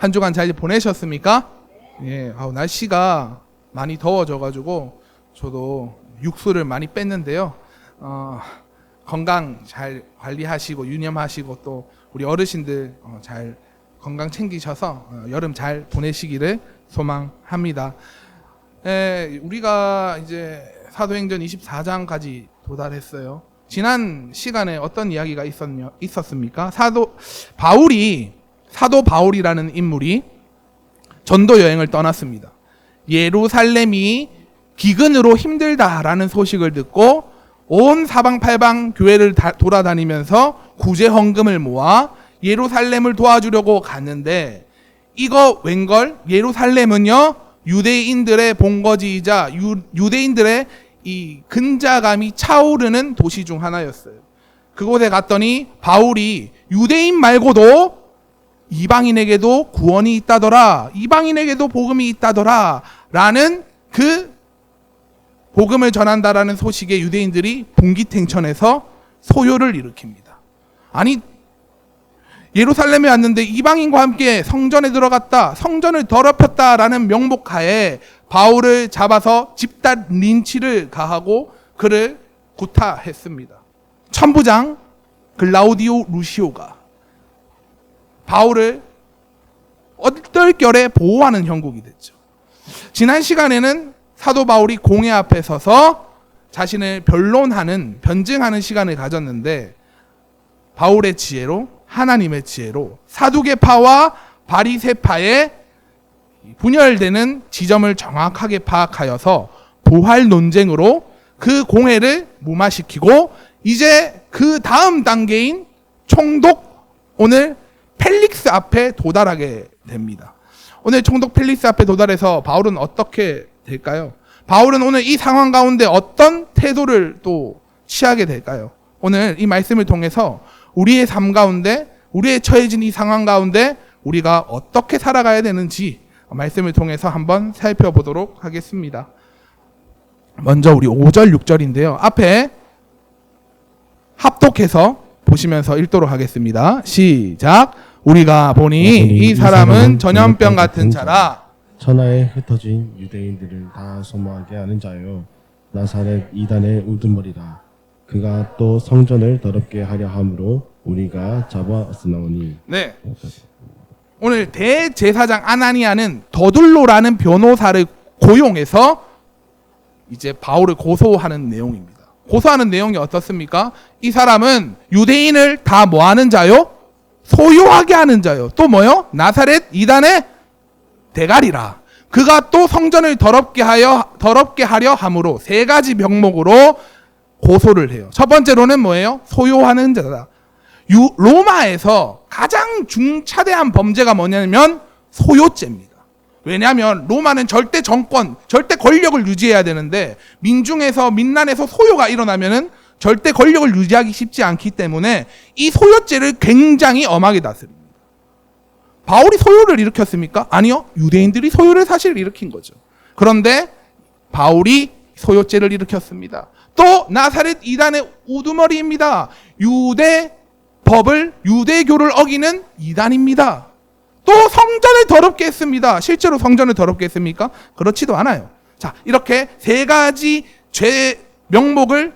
한 주간 잘 보내셨습니까? 예, 날씨가 많이 더워져가지고 저도 육수를 많이 뺐는데요. 건강 잘 관리하시고 유념하시고 또 우리 어르신들 잘 건강 챙기셔서 여름 잘 보내시기를 소망합니다. 우리가 이제 사도행전 24장까지 도달했어요. 지난 시간에 어떤 이야기가 있었습니까? 사도 바울이라는 인물이 전도 여행을 떠났습니다. 예루살렘이 기근으로 힘들다라는 소식을 듣고 온 사방팔방 교회를 돌아다니면서 구제 헌금을 모아 예루살렘을 도와주려고 갔는데, 이거 웬걸? 예루살렘은요 유대인들의 본거지이자 유대인들의 이 근자감이 차오르는 도시 중 하나였어요. 그곳에 갔더니 바울이 유대인 말고도 이방인에게도 구원이 있다더라, 이방인에게도 복음이 있다더라 라는 그 복음을 전한다라는 소식에 유대인들이 분기탱천해서 소요를 일으킵니다. 아니, 예루살렘에 왔는데 이방인과 함께 성전에 들어갔다, 성전을 더럽혔다라는 명목하에 바울을 잡아서 집단 린치를 가하고 그를 구타했습니다. 천부장 글라우디오 루시오가 바울을 얼떨결에 보호하는 형국이 됐죠. 지난 시간에는 사도 바울이 공회 앞에 서서 자신을 변증하는 시간을 가졌는데, 바울의 지혜로, 하나님의 지혜로 사두개파와 바리새파의 분열되는 지점을 정확하게 파악하여서 부활 논쟁으로 그 공회를 무마시키고, 이제 그 다음 단계인 총독, 오늘 펠릭스 앞에 도달하게 됩니다. 오늘 총독 펠릭스 앞에 도달해서 바울은 어떻게 될까요? 바울은 오늘 이 상황 가운데 어떤 태도를 또 취하게 될까요? 오늘 이 말씀을 통해서 우리의 삶 가운데, 우리의 처해진 이 상황 가운데 우리가 어떻게 살아가야 되는지 말씀을 통해서 한번 살펴보도록 하겠습니다. 먼저 우리 5절 6절인데요. 앞에 합독해서 보시면서 읽도록 하겠습니다. 시작. 우리가 보니 이 사람은 전염병 같은 자라. 천하에 흩어진 유대인들을 다 소모하게 하는 자요, 나사렛 이단의 우두머리라. 그가 또 성전을 더럽게 하려 함으로 우리가 잡아쓰나오니. 네. 오늘 대제사장 아나니아는 더둘로라는 변호사를 고용해서 이제 바울을 고소하는 내용입니다. 고소하는 내용이 어떻습니까? 이 사람은 유대인을 다 뭐 하는 자요? 소유하게 하는 자요. 또 뭐요? 나사렛 이단의 대가리라. 그가 또 성전을 더럽게 하려 함으로 세 가지 명목으로 고소를 해요. 첫 번째로는 뭐예요? 소유하는 자다. 로마에서 가장 중차대한 범죄가 뭐냐면 소유죄입니다. 왜냐하면 로마는 절대 정권, 절대 권력을 유지해야 되는데 민난에서 소요가 일어나면은 절대 권력을 유지하기 쉽지 않기 때문에 이 소유죄를 굉장히 엄하게 다스립니다. 바울이 소유를 일으켰습니까? 아니요. 유대인들이 소유를 사실 일으킨 거죠. 그런데 바울이 소유죄를 일으켰습니다. 또 나사렛 이단의 우두머리입니다. 유대교를 어기는 이단입니다. 또 성전을 더럽게 했습니다. 실제로 성전을 더럽게 했습니까? 그렇지도 않아요. 자, 이렇게 세 가지 죄 명목을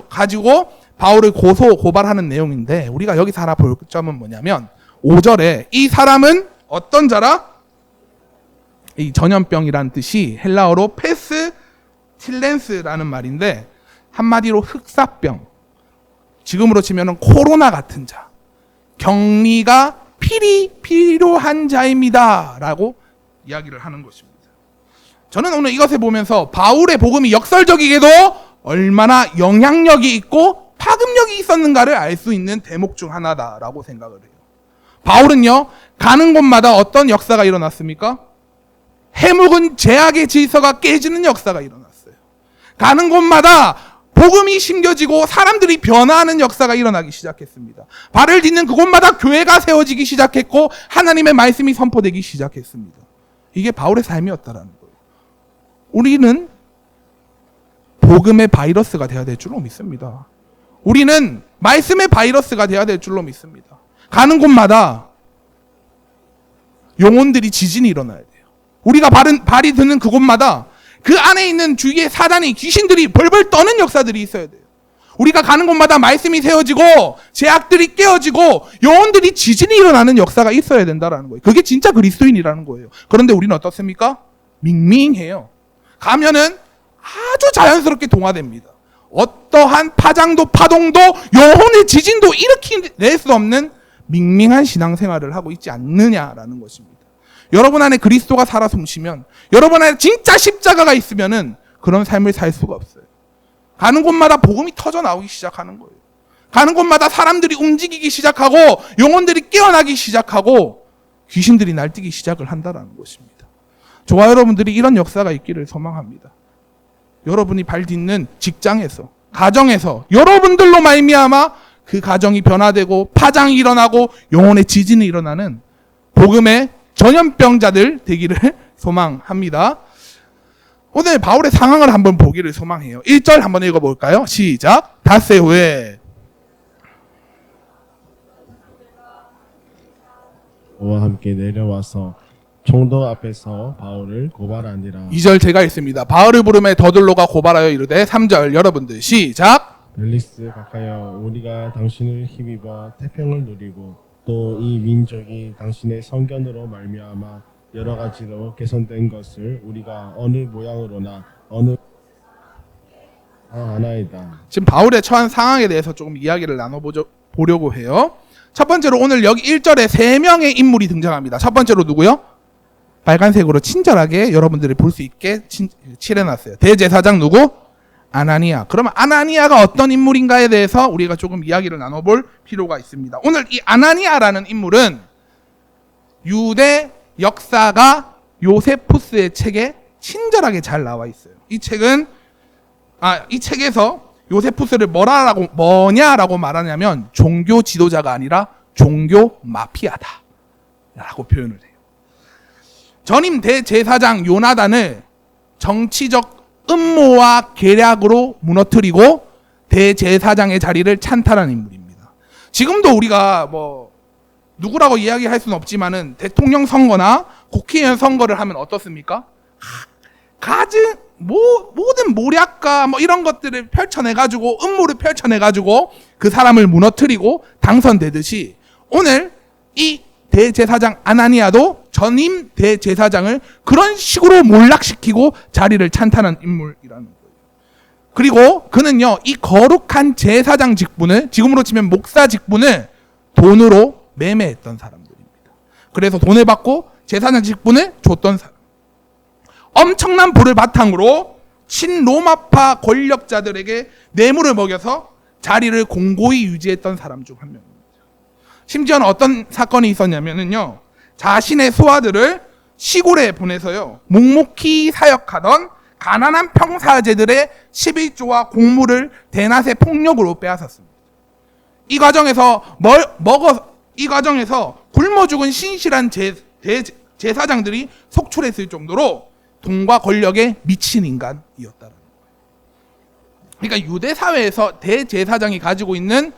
가지고 바울을 고발하는 내용인데, 우리가 여기서 하나 볼 점은 뭐냐면 5절에 이 사람은 어떤 자라? 이 전염병이란 뜻이 헬라어로 페스틸렌스라는 말인데, 한마디로 흑사병, 지금으로 치면 코로나 같은 자, 격리가 필요한 자입니다 라고 이야기를 하는 것입니다. 저는 오늘 이것을 보면서 바울의 복음이 역설적이게도 얼마나 영향력이 있고 파급력이 있었는가를 알 수 있는 대목 중 하나다라고 생각을 해요. 바울은요, 가는 곳마다 어떤 역사가 일어났습니까? 해묵은 제약의 질서가 깨지는 역사가 일어났어요. 가는 곳마다 복음이 심겨지고 사람들이 변화하는 역사가 일어나기 시작했습니다. 발을 딛는 그곳마다 교회가 세워지기 시작했고 하나님의 말씀이 선포되기 시작했습니다. 이게 바울의 삶이었다라는 거예요. 우리는 복음의 바이러스가 되어야 될 줄로 믿습니다. 우리는 말씀의 바이러스가 되어야 될 줄로 믿습니다. 가는 곳마다 영혼들이 지진이 일어나야 돼요. 우리가 발이 드는 그곳마다 그 안에 있는 주위의 사단이 귀신들이 벌벌 떠는 역사들이 있어야 돼요. 우리가 가는 곳마다 말씀이 세워지고 제약들이 깨어지고 영혼들이 지진이 일어나는 역사가 있어야 된다라는 거예요. 그게 진짜 그리스도인이라는 거예요. 그런데 우리는 어떻습니까? 밍밍해요. 가면은 아주 자연스럽게 동화됩니다. 어떠한 파장도 파동도 영혼의 지진도 일으킬 수 없는 밍밍한 신앙생활을 하고 있지 않느냐라는 것입니다. 여러분 안에 그리스도가 살아 숨쉬면, 여러분 안에 진짜 십자가가 있으면은 그런 삶을 살 수가 없어요. 가는 곳마다 복음이 터져 나오기 시작하는 거예요. 가는 곳마다 사람들이 움직이기 시작하고 영혼들이 깨어나기 시작하고 귀신들이 날뛰기 시작을 한다라는 것입니다. 저와 여러분들이 이런 역사가 있기를 소망합니다. 여러분이 발 딛는 직장에서, 가정에서 여러분들로 말미암아 그 가정이 변화되고 파장이 일어나고 영혼의 지진이 일어나는 복음의 전염병자들 되기를 소망합니다. 오늘 바울의 상황을 한번 보기를 소망해요. 1절 한번 읽어볼까요? 시작. 닷새 후에 와 함께 내려와서 총독 앞에서 바울을 고발하니라. 2절 제가 읽습니다. 바울을 부르매 더둘로가 고발하여 이르되 3절 여러분들 시작. 벨리스 각하여 우리가 당신을 힘입어 태평을 누리고 또 이 민족이 당신의 성견으로 말미암아 여러 가지로 개선된 것을 우리가 어느 모양으로나 어느 하나이다. 지금 바울의 처한 상황에 대해서 조금 이야기를 나눠보려고 해요. 첫 번째로 오늘 여기 1절에 3명의 인물이 등장합니다. 첫 번째로 누구요? 빨간색으로 친절하게 여러분들이 볼 수 있게 칠해놨어요. 대제사장 누구? 아나니아. 그러면 아나니아가 어떤 인물인가에 대해서 우리가 조금 이야기를 나눠볼 필요가 있습니다. 오늘 이 아나니아라는 인물은 유대 역사가 요세푸스의 책에 친절하게 잘 나와 있어요. 이 책에서 요세푸스를 뭐냐라고 말하냐면 종교 지도자가 아니라 종교 마피아다 라고 표현을 해요. 전임 대제사장 요나단을 정치적 음모와 계략으로 무너뜨리고 대제사장의 자리를 찬탈한 인물입니다. 지금도 우리가 누구라고 이야기할 수는 없지만은 대통령 선거나 국회의원 선거를 하면 어떻습니까? 모든 모략과 이런 것들을 펼쳐내가지고 음모를 펼쳐내가지고 그 사람을 무너뜨리고 당선되듯이 오늘 이 대제사장 아나니아도 전임 대제사장을 그런 식으로 몰락시키고 자리를 찬탈한 인물이라는 거예요. 그리고 그는요, 이 거룩한 제사장 직분을, 지금으로 치면 목사 직분을 돈으로 매매했던 사람들입니다. 그래서 돈을 받고 제사장 직분을 줬던 사람. 엄청난 부를 바탕으로 친로마파 권력자들에게 뇌물을 먹여서 자리를 공고히 유지했던 사람 중 한 명입니다. 심지어는 어떤 사건이 있었냐면요, 자신의 소아들을 시골에 보내서요, 묵묵히 사역하던 가난한 평사제들의 11조와 곡물을 대낮에 폭력으로 빼앗았습니다. 이 과정에서 굶어 죽은 신실한 제사장들이 속출했을 정도로 돈과 권력에 미친 인간이었다는 거예요. 그러니까 유대 사회에서 대제사장이 가지고 있는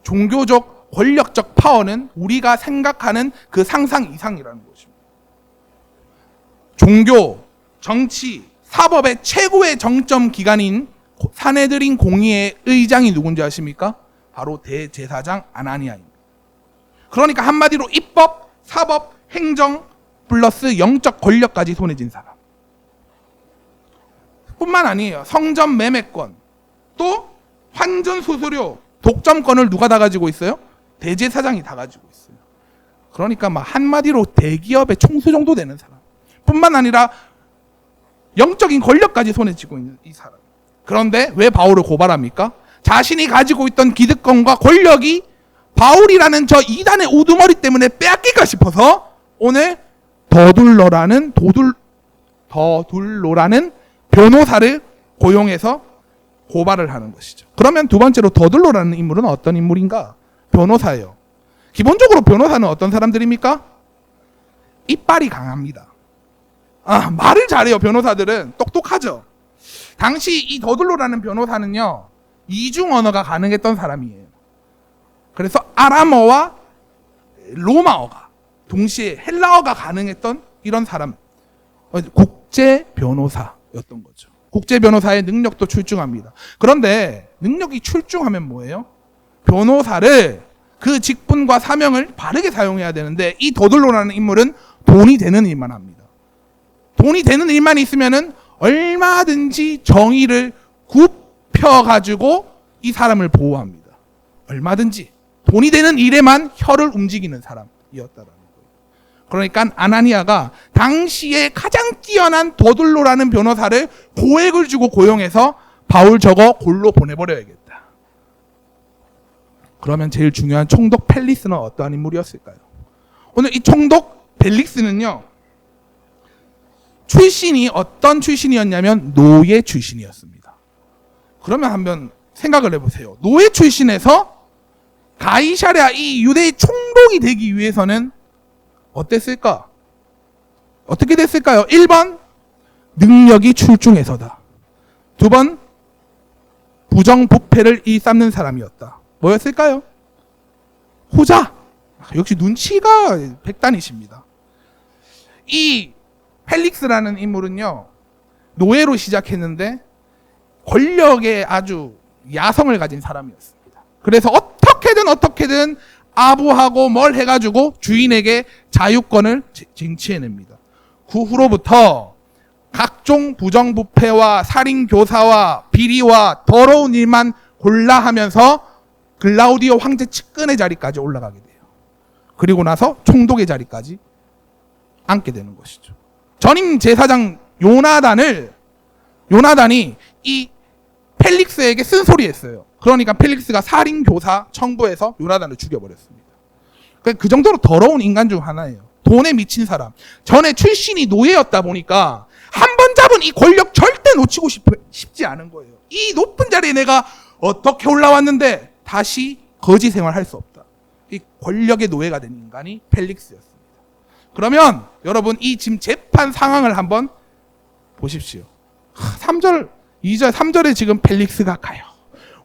종교적 권력적 파워는 우리가 생각하는 그 상상 이상이라는 것입니다. 종교, 정치, 사법의 최고의 정점 기관인 사내들인 공의의 의장이 누군지 아십니까? 바로 대제사장 아나니아입니다. 그러니까 한마디로 입법, 사법, 행정 플러스 영적 권력까지 손에 쥔 사람. 뿐만 아니에요. 성전 매매권, 또 환전 수수료, 독점권을 누가 다 가지고 있어요? 대제사장이 다 가지고 있어요. 그러니까 한마디로 대기업의 총수 정도 되는 사람. 뿐만 아니라 영적인 권력까지 손에 쥐고 있는 이 사람. 그런데 왜 바울을 고발합니까? 자신이 가지고 있던 기득권과 권력이 바울이라는 저 이단의 우두머리 때문에 빼앗길까 싶어서 오늘 더둘로라는 변호사를 고용해서 고발을 하는 것이죠. 그러면 두 번째로 더둘로라는 인물은 어떤 인물인가? 변호사예요. 기본적으로 변호사는 어떤 사람들입니까? 이빨이 강합니다. 말을 잘해요. 변호사들은 똑똑하죠. 당시 이 더둘로라는 변호사는요, 이중 언어가 가능했던 사람이에요. 그래서 아람어와 로마어가 동시에 헬라어가 가능했던 이런 사람, 국제 변호사였던 거죠. 국제 변호사의 능력도 출중합니다. 그런데 능력이 출중하면 뭐예요? 변호사를 그 직분과 사명을 바르게 사용해야 되는데 이 더둘로라는 인물은 돈이 되는 일만 합니다. 돈이 되는 일만 있으면은 얼마든지 정의를 굽혀가지고 이 사람을 보호합니다. 얼마든지 돈이 되는 일에만 혀를 움직이는 사람이었다라는 거예요. 그러니까 아나니아가 당시에 가장 뛰어난 더둘로라는 변호사를 고액을 주고 고용해서 바울 저거 골로 보내버려야겠다. 그러면 제일 중요한 총독 펠릭스는 어떠한 인물이었을까요? 오늘 이 총독 펠릭스는요, 출신이 어떤 출신이었냐면 노예 출신이었습니다. 그러면 한번 생각을 해보세요. 노예 출신에서 가이사랴 이 유대의 총독이 되기 위해서는 어땠을까? 어떻게 됐을까요? 1번 능력이 출중해서다. 2번 부정부패를 일삼는 사람이었다. 뭐였을까요? 호자. 역시 눈치가 백단이십니다. 이 펠릭스라는 인물은요, 노예로 시작했는데 권력에 아주 야성을 가진 사람이었습니다. 그래서 어떻게든 아부하고 뭘 해가지고 주인에게 자유권을 쟁취해냅니다. 그 후로부터 각종 부정부패와 살인교사와 비리와 더러운 일만 골라 하면서 글라우디오 황제 측근의 자리까지 올라가게 돼요. 그리고 나서 총독의 자리까지 앉게 되는 것이죠. 전임 제사장 요나단이 이 펠릭스에게 쓴소리했어요. 그러니까 펠릭스가 살인교사 청부해서 요나단을 죽여버렸습니다. 그 정도로 더러운 인간 중 하나예요. 돈에 미친 사람. 전에 출신이 노예였다 보니까 한 번 잡은 이 권력 절대 놓치고 싶지 않은 거예요. 이 높은 자리에 내가 어떻게 올라왔는데 다시 거지 생활할 수 없다. 이 권력의 노예가 된 인간이 펠릭스였습니다. 그러면 여러분 이 지금 재판 상황을 한번 보십시오. 3절, 2절, 3절에 지금 펠릭스가 가요.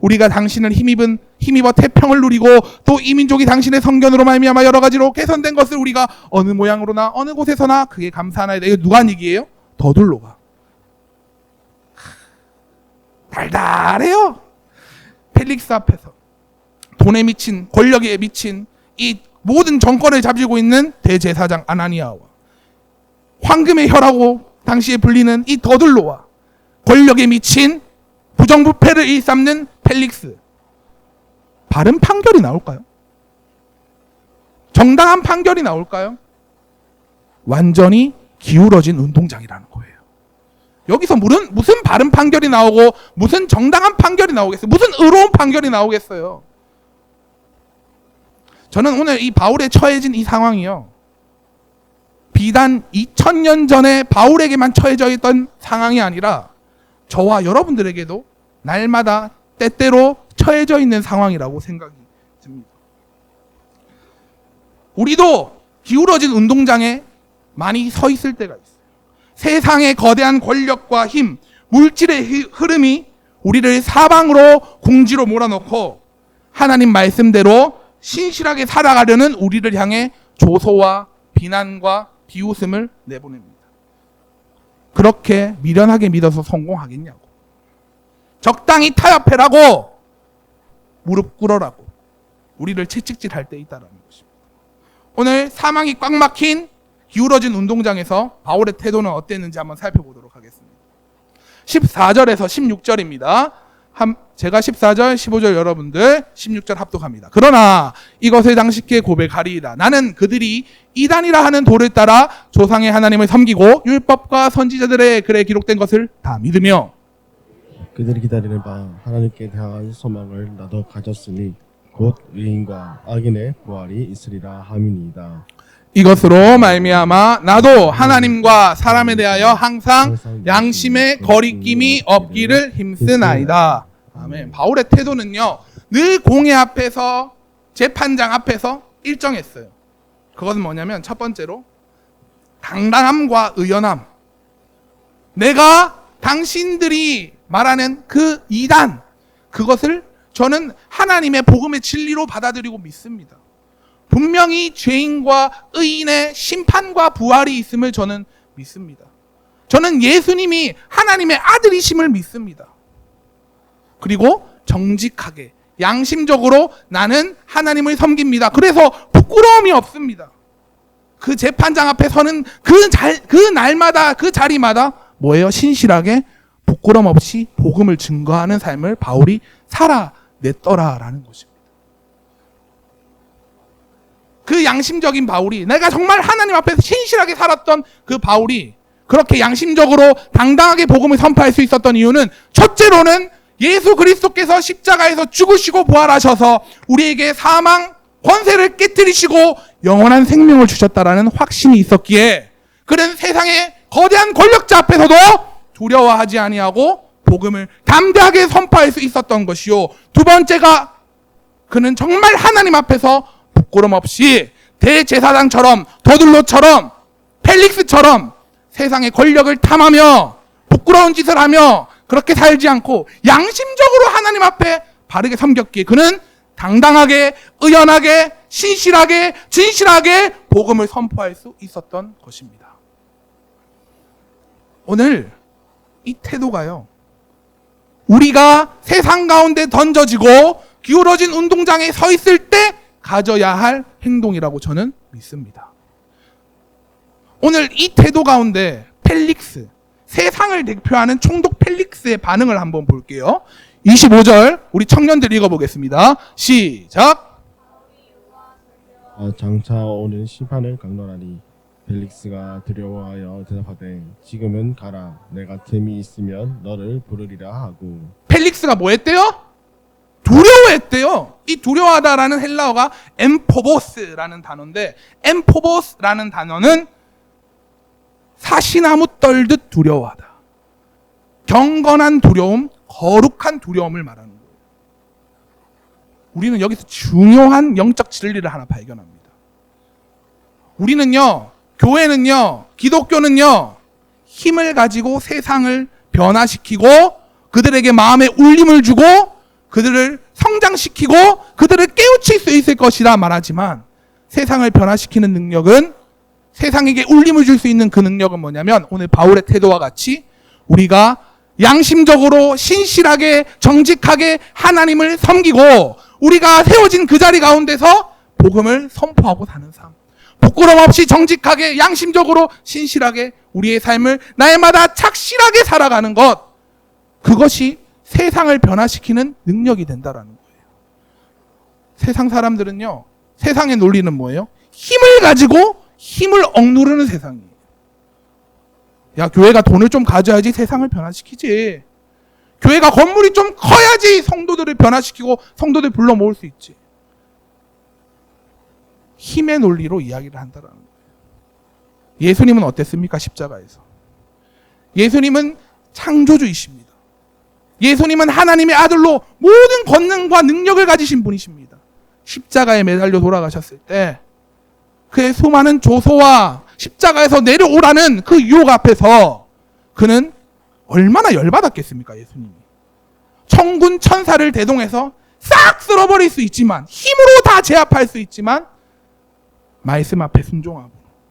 우리가 당신을 힘입어 태평을 누리고 또 이 민족이 당신의 성견으로 말미암아 여러 가지로 개선된 것을 우리가 어느 모양으로나 어느 곳에서나 그게 감사하나이다. 이거 누가 한 얘기예요? 더둘로가. 달달해요. 펠릭스 앞에서 돈에 미친, 권력에 미친 이 모든 정권을 잡지고 있는 대제사장 아나니아와 황금의 혀라고 당시에 불리는 이 더둘로와 권력에 미친 부정부패를 일삼는 펠릭스. 바른 판결이 나올까요? 정당한 판결이 나올까요? 완전히 기울어진 운동장이라는 거예요. 여기서 무슨 바른 판결이 나오고 무슨 정당한 판결이 나오겠어요? 무슨 의로운 판결이 나오겠어요? 저는 오늘 이 바울에 처해진 이 상황이요, 비단 2000년 전에 바울에게만 처해져 있던 상황이 아니라 저와 여러분들에게도 날마다 때때로 처해져 있는 상황이라고 생각이 듭니다. 우리도 기울어진 운동장에 많이 서 있을 때가 있어요. 세상의 거대한 권력과 힘, 물질의 흐름이 우리를 사방으로 궁지로 몰아넣고 하나님 말씀대로 신실하게 살아가려는 우리를 향해 조소와 비난과 비웃음을 내보냅니다. 그렇게 미련하게 믿어서 성공하겠냐고. 적당히 타협해라고, 무릎 꿇어라고 우리를 채찍질할 때 있다라는 것입니다. 오늘 사망이 꽉 막힌 기울어진 운동장에서 바울의 태도는 어땠는지 한번 살펴보도록 하겠습니다. 14절에서 16절입니다. 제가 14절, 15절 여러분들 16절 합독합니다. 그러나 이것을 당시께 고백하리이다. 나는 그들이 이단이라 하는 도를 따라 조상의 하나님을 섬기고 율법과 선지자들의 글에 기록된 것을 다 믿으며 그들이 기다리는 바 하나님께 대한 소망을 나도 가졌으니 곧 의인과 악인의 부활이 있으리라 함이니이다. 이것으로 말미암아 나도 하나님과 사람에 대하여 항상 양심의 거리낌이 없기를 힘쓰나이다. 아멘. 바울의 태도는요, 늘 공회 앞에서, 재판장 앞에서 일정했어요. 그것은 뭐냐면 첫 번째로 당당함과 의연함. 내가 당신들이 말하는 그 이단, 그것을 저는 하나님의 복음의 진리로 받아들이고 믿습니다. 분명히 죄인과 의인의 심판과 부활이 있음을 저는 믿습니다. 저는 예수님이 하나님의 아들이심을 믿습니다. 그리고 정직하게 양심적으로 나는 하나님을 섬깁니다. 그래서 부끄러움이 없습니다. 그 재판장 앞에 서는 그 날마다 그 자리마다 뭐예요? 신실하게 부끄럼 없이 복음을 증거하는 삶을 바울이 살아냈더라라는 것입니다. 그 양심적인 바울이, 내가 정말 하나님 앞에서 신실하게 살았던 그 바울이 그렇게 양심적으로 당당하게 복음을 선포할 수 있었던 이유는, 첫째로는 예수 그리스도께서 십자가에서 죽으시고 부활하셔서 우리에게 사망 권세를 깨뜨리시고 영원한 생명을 주셨다라는 확신이 있었기에 그는 세상의 거대한 권력자 앞에서도 두려워하지 아니하고 복음을 담대하게 선포할 수 있었던 것이요. 두 번째가, 그는 정말 하나님 앞에서 부끄럼 없이 대제사장처럼, 더둘로처럼, 펠릭스처럼 세상의 권력을 탐하며 부끄러운 짓을 하며 그렇게 살지 않고 양심적으로 하나님 앞에 바르게 섬겼기에 그는 당당하게, 의연하게, 신실하게, 진실하게 복음을 선포할 수 있었던 것입니다. 오늘 이 태도가요, 우리가 세상 가운데 던져지고 기울어진 운동장에 서 있을 때 가져야 할 행동이라고 저는 믿습니다. 오늘 이 태도 가운데 펠릭스, 세상을 대표하는 총독 펠릭스의 반응을 한번 볼게요. 25절 우리 청년들 읽어보겠습니다. 시작. 장차 오는 심판을 강론하니 벨릭스가 두려워하여 대답하되 지금은 가라. 내가 틈이 있으면 너를 부르리라 하고. 펠릭스가 뭐 했대요? 두려워했대요. 이 두려워하다라는 헬라어가 엠포보스라는 단어인데, 엠포보스라는 단어는 사시나무 떨듯 두려워하다, 경건한 두려움, 거룩한 두려움을 말하는 거예요. 우리는 여기서 중요한 영적 진리를 하나 발견합니다. 우리는요, 교회는요, 기독교는요, 힘을 가지고 세상을 변화시키고 그들에게 마음의 울림을 주고 그들을 성장시키고 그들을 깨우칠 수 있을 것이라 말하지만, 세상을 변화시키는 능력은, 세상에게 울림을 줄 수 있는 그 능력은 뭐냐면, 오늘 바울의 태도와 같이 우리가 양심적으로 신실하게 정직하게 하나님을 섬기고 우리가 세워진 그 자리 가운데서 복음을 선포하고 사는 삶, 부끄럼 없이 정직하게 양심적으로 신실하게 우리의 삶을 날마다 착실하게 살아가는 것, 그것이 세상을 변화시키는 능력이 된다라는 거예요. 세상 사람들은요, 세상의 논리는 뭐예요? 힘을 가지고 힘을 억누르는 세상이에요. 야, 교회가 돈을 좀 가져야지 세상을 변화시키지. 교회가 건물이 좀 커야지 성도들을 변화시키고 성도들 불러 모을 수 있지. 힘의 논리로 이야기를 한다는 거예요. 예수님은 어땠습니까? 십자가에서. 예수님은 창조주이십니다. 예수님은 하나님의 아들로 모든 권능과 능력을 가지신 분이십니다. 십자가에 매달려 돌아가셨을 때 그의 수많은 조소와 십자가에서 내려오라는 그 유혹 앞에서 그는 얼마나 열받았겠습니까? 예수님이. 천군 천사를 대동해서 싹 쓸어버릴 수 있지만, 힘으로 다 제압할 수 있지만, 말씀 앞에 순종하고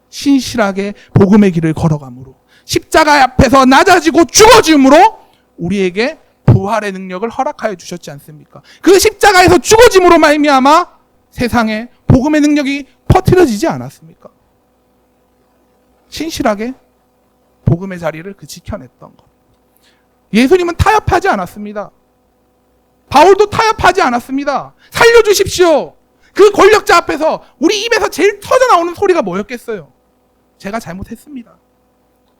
신실하게 복음의 길을 걸어가므로 십자가 앞에서 낮아지고 죽어짐으로 우리에게 부활의 능력을 허락하여 주셨지 않습니까? 그 십자가에서 죽어짐으로 말미암아 세상에 복음의 능력이 퍼뜨려지지 않았습니까? 신실하게 복음의 자리를 그 지켜냈던 것. 예수님은 타협하지 않았습니다. 바울도 타협하지 않았습니다. 살려주십시오. 그 권력자 앞에서 우리 입에서 제일 터져 나오는 소리가 뭐였겠어요? 제가 잘못했습니다.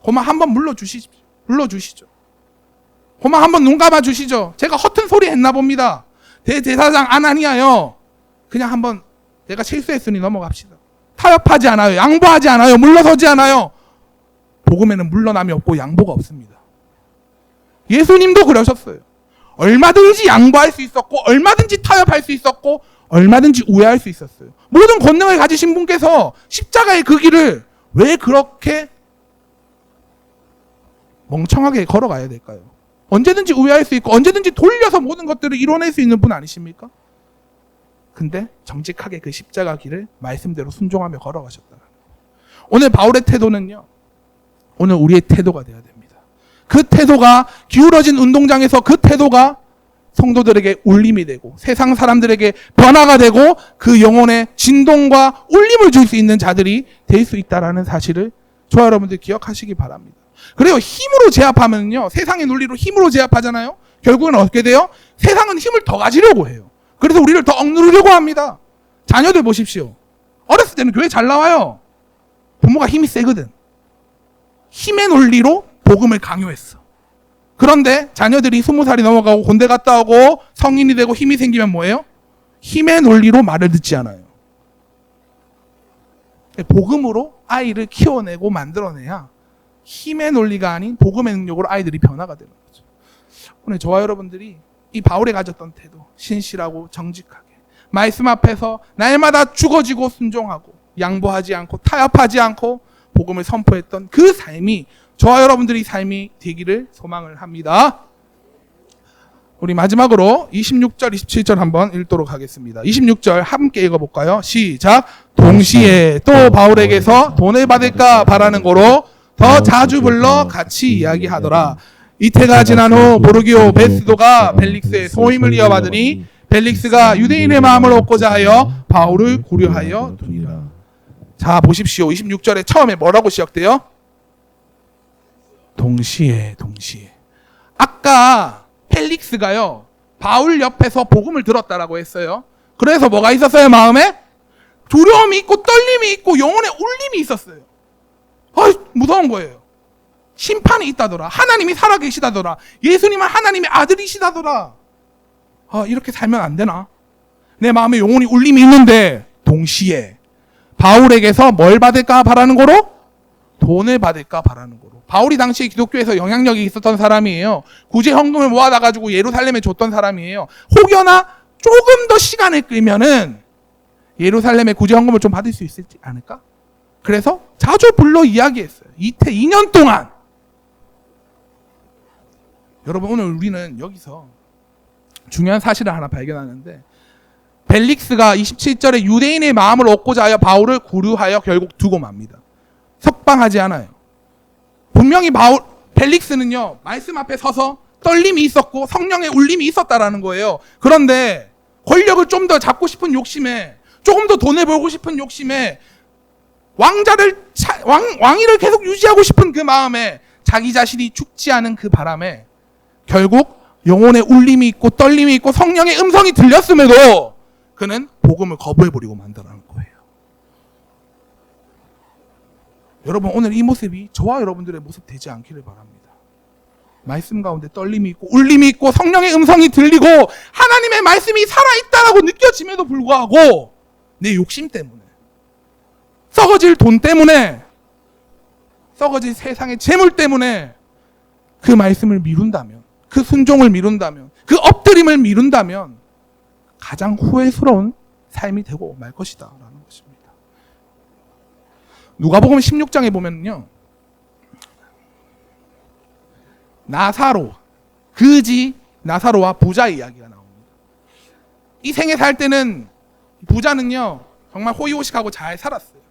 그만 한번 물러주시죠. 그만 한번 눈 감아 주시죠. 제가 허튼 소리 했나 봅니다. 대제사장 아나니아요, 그냥 한번 내가 실수했으니 넘어갑시다. 타협하지 않아요. 양보하지 않아요. 물러서지 않아요. 복음에는 물러남이 없고 양보가 없습니다. 예수님도 그러셨어요. 얼마든지 양보할 수 있었고, 얼마든지 타협할 수 있었고, 얼마든지 우회할 수 있었어요. 모든 권능을 가지신 분께서 십자가의 그 길을 왜 그렇게 멍청하게 걸어가야 될까요? 언제든지 우회할 수 있고 언제든지 돌려서 모든 것들을 이뤄낼 수 있는 분 아니십니까? 근데 정직하게 그 십자가 길을 말씀대로 순종하며 걸어가셨다. 오늘 바울의 태도는요, 오늘 우리의 태도가 되어야 됩니다. 그 태도가, 기울어진 운동장에서 그 태도가 성도들에게 울림이 되고 세상 사람들에게 변화가 되고 그 영혼에 진동과 울림을 줄 수 있는 자들이 될 수 있다는 사실을 저와 여러분들 기억하시기 바랍니다. 그래요. 힘으로 제압하면요, 세상의 논리로 힘으로 제압하잖아요. 결국은 어떻게 돼요? 세상은 힘을 더 가지려고 해요. 그래서 우리를 더 억누르려고 합니다. 자녀들 보십시오. 어렸을 때는 교회 잘 나와요. 부모가 힘이 세거든. 힘의 논리로 복음을 강요했어. 그런데 자녀들이 20살이 넘어가고 군대 갔다 오고 성인이 되고 힘이 생기면 뭐예요? 힘의 논리로 말을 듣지 않아요. 복음으로 아이를 키워내고 만들어내야 힘의 논리가 아닌 복음의 능력으로 아이들이 변화가 되는 거죠. 오늘 저와 여러분들이 이 바울이 가졌던 태도, 신실하고 정직하게 말씀 앞에서 날마다 죽어지고 순종하고 양보하지 않고 타협하지 않고 복음을 선포했던 그 삶이 저와 여러분들의 삶이 되기를 소망을 합니다. 우리 마지막으로 26절, 27절 한번 읽도록 하겠습니다. 26절 함께 읽어볼까요? 시작. 동시에 또 바울에게서 돈을 받을까 바라는 거로 더 자주 불러 같이 이야기하더라. 이태가 지난 후 보르기오 베스도가 벨릭스의 소임을 이어받으니 벨릭스가 유대인의 마음을 얻고자 하여 바울을 고려하여 두니라. 자, 보십시오. 26절에 처음에 뭐라고 시작돼요? 동시에. 아까 펠릭스가요, 바울 옆에서 복음을 들었다라고 했어요. 그래서 뭐가 있었어요, 마음에? 두려움이 있고 떨림이 있고 영혼의 울림이 있었어요. 무서운 거예요. 심판이 있다더라. 하나님이 살아계시다더라. 예수님은 하나님의 아들이시다더라. 이렇게 살면 안 되나? 내 마음에 영혼이 울림이 있는데 동시에 바울에게서 뭘 받을까 바라는 거로? 돈을 받을까 바라는 거로. 바울이 당시에 기독교에서 영향력이 있었던 사람이에요. 구제 헌금을 모아다 가지고 예루살렘에 줬던 사람이에요. 혹여나 조금 더 시간을 끌면은 예루살렘에 구제 헌금을 좀 받을 수 있지 않을까? 그래서 자주 불러 이야기했어요. 이태 2년 동안. 여러분, 오늘 우리는 여기서 중요한 사실을 하나 발견하는데, 벨릭스가 27절에 유대인의 마음을 얻고자 하여 바울을 구류하여 결국 두고 맙니다. 석방하지 않아요. 분명히 벨릭스는요, 말씀 앞에 서서 떨림이 있었고 성령의 울림이 있었다라는 거예요. 그런데 권력을 좀 더 잡고 싶은 욕심에, 조금 더 돈을 벌고 싶은 욕심에, 왕위를 계속 유지하고 싶은 그 마음에, 자기 자신이 죽지 않은 그 바람에 결국 영혼의 울림이 있고 떨림이 있고 성령의 음성이 들렸음에도 그는 복음을 거부해버리고 만다라는 거예요. 여러분, 오늘 이 모습이 저와 여러분들의 모습 되지 않기를 바랍니다. 말씀 가운데 떨림이 있고 울림이 있고 성령의 음성이 들리고 하나님의 말씀이 살아있다라고 느껴짐에도 불구하고 내 욕심 때문에, 썩어질 돈 때문에, 썩어질 세상의 재물 때문에 그 말씀을 미룬다면, 그 순종을 미룬다면, 그 엎드림을 미룬다면 가장 후회스러운 삶이 되고 말 것이다 라는 것입니다. 누가복음 16장에 보면요, 나사로, 그지 나사로와 부자 이야기가 나옵니다. 이 생에 살 때는 부자는요 정말 호의호식하고 잘 살았어요.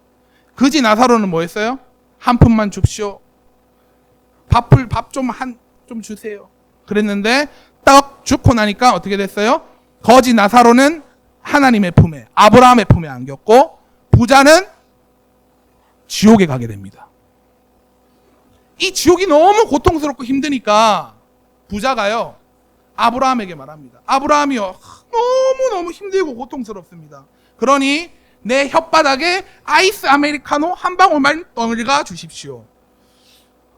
그지 나사로는 뭐 했어요? 한 푼만 줍시오. 밥 좀 주세요. 그랬는데 딱 죽고 나니까 어떻게 됐어요? 거지 나사로는 하나님의 품에, 아브라함의 품에 안겼고 부자는 지옥에 가게 됩니다. 이 지옥이 너무 고통스럽고 힘드니까 부자가요 아브라함에게 말합니다. 아브라함이요, 너무너무 힘들고 고통스럽습니다. 그러니 내 혓바닥에 아이스 아메리카노 한 방울만 떠밀가 주십시오.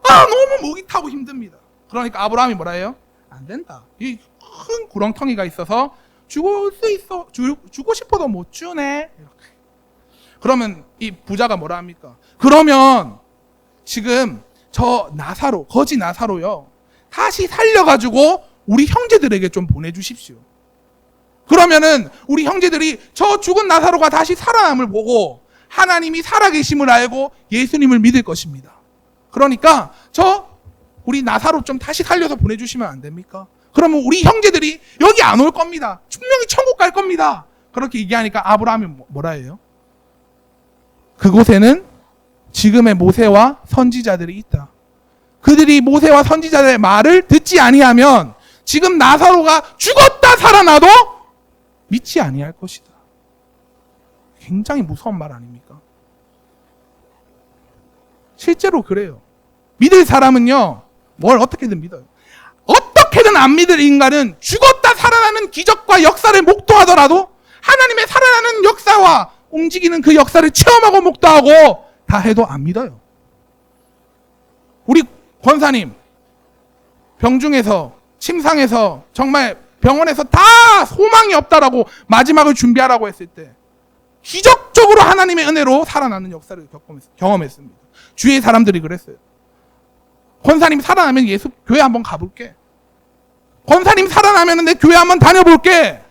너무 목이 타고 힘듭니다. 그러니까 아브라함이 뭐라 해요? 안 된다. 이 큰 구렁텅이가 있어서 죽을 수 있어. 주고 싶어도 못 주네. 이렇게. 그러면 이 부자가 뭐라 합니까? 그러면 지금 저 나사로, 거지 나사로요, 다시 살려가지고 우리 형제들에게 좀 보내주십시오. 그러면은 우리 형제들이 저 죽은 나사로가 다시 살아남을 보고 하나님이 살아계심을 알고 예수님을 믿을 것입니다. 그러니까 우리 나사로 좀 다시 살려서 보내주시면 안 됩니까? 그러면 우리 형제들이 여기 안 올 겁니다. 분명히 천국 갈 겁니다. 그렇게 얘기하니까 아브라함이 뭐라 해요? 그곳에는 지금의 모세와 선지자들이 있다. 그들이 모세와 선지자들의 말을 듣지 아니하면 지금 나사로가 죽었다 살아나도 믿지 아니할 것이다. 굉장히 무서운 말 아닙니까? 실제로 그래요. 믿을 사람은요, 뭘 어떻게든 믿어요. 어떻게든 안 믿을 인간은 죽었다 살아나는 기적과 역사를 목도하더라도 하나님의 살아나는 역사와 움직이는 그 역사를 체험하고 목도하고 다 해도 안 믿어요. 우리 권사님 병중에서 침상에서 정말 병원에서 다 소망이 없다라고 마지막을 준비하라고 했을 때 기적적으로 하나님의 은혜로 살아나는 역사를 경험했습니다. 주위의 사람들이 그랬어요. 권사님 살아나면 예수 교회 한번 가볼게. 권사님 살아나면 내 교회 한번 다녀볼게.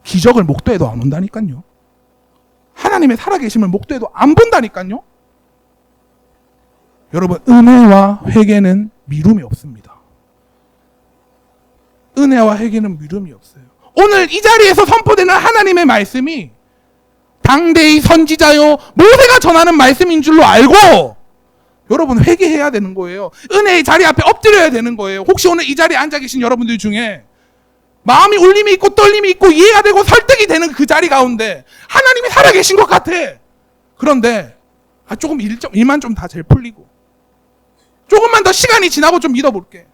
기적을 목도해도 안 온다니까요. 하나님의 살아계심을 목도해도 안 본다니까요. 여러분, 은혜와 회개는 미룸이 없습니다. 은혜와 회개는 미룸이 없어요. 오늘 이 자리에서 선포되는 하나님의 말씀이 당대의 선지자요 모세가 전하는 말씀인 줄로 알고 여러분 회개해야 되는 거예요. 은혜의 자리 앞에 엎드려야 되는 거예요. 혹시 오늘 이 자리에 앉아 계신 여러분들 중에 마음이 울림이 있고 떨림이 있고 이해가 되고 설득이 되는 그 자리 가운데 하나님이 살아계신 것 같아. 그런데 조금 일만 좀 다 잘 풀리고 조금만 더 시간이 지나고 좀 믿어볼게.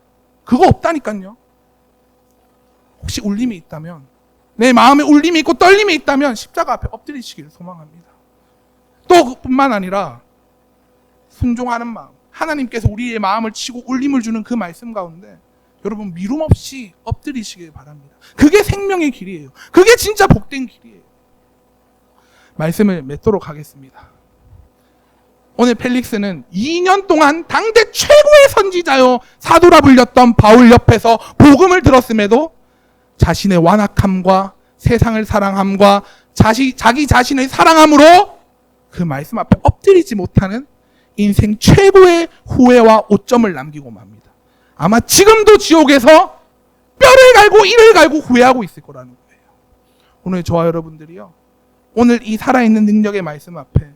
그거 없다니까요. 혹시 울림이 있다면, 내 마음에 울림이 있고 떨림이 있다면 십자가 앞에 엎드리시기를 소망합니다. 또 그뿐만 아니라 순종하는 마음, 하나님께서 우리의 마음을 치고 울림을 주는 그 말씀 가운데 여러분 미룸 없이 엎드리시길 바랍니다. 그게 생명의 길이에요. 그게 진짜 복된 길이에요. 말씀을 맺도록 하겠습니다. 오늘 펠릭스는 2년 동안 당대 최고의 선지자요 사도라 불렸던 바울 옆에서 복음을 들었음에도 자신의 완악함과 세상을 사랑함과 자기 자신을 사랑함으로 그 말씀 앞에 엎드리지 못하는 인생 최고의 후회와 오점을 남기고 맙니다. 아마 지금도 지옥에서 뼈를 갈고 이를 갈고 후회하고 있을 거라는 거예요. 오늘 저와 여러분들이요, 오늘 이 살아있는 능력의 말씀 앞에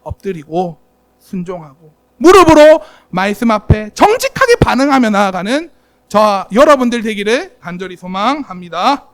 엎드리고 순종하고 무릎으로 말씀 앞에 정직하게 반응하며 나아가는 저와 여러분들 되기를 간절히 소망합니다.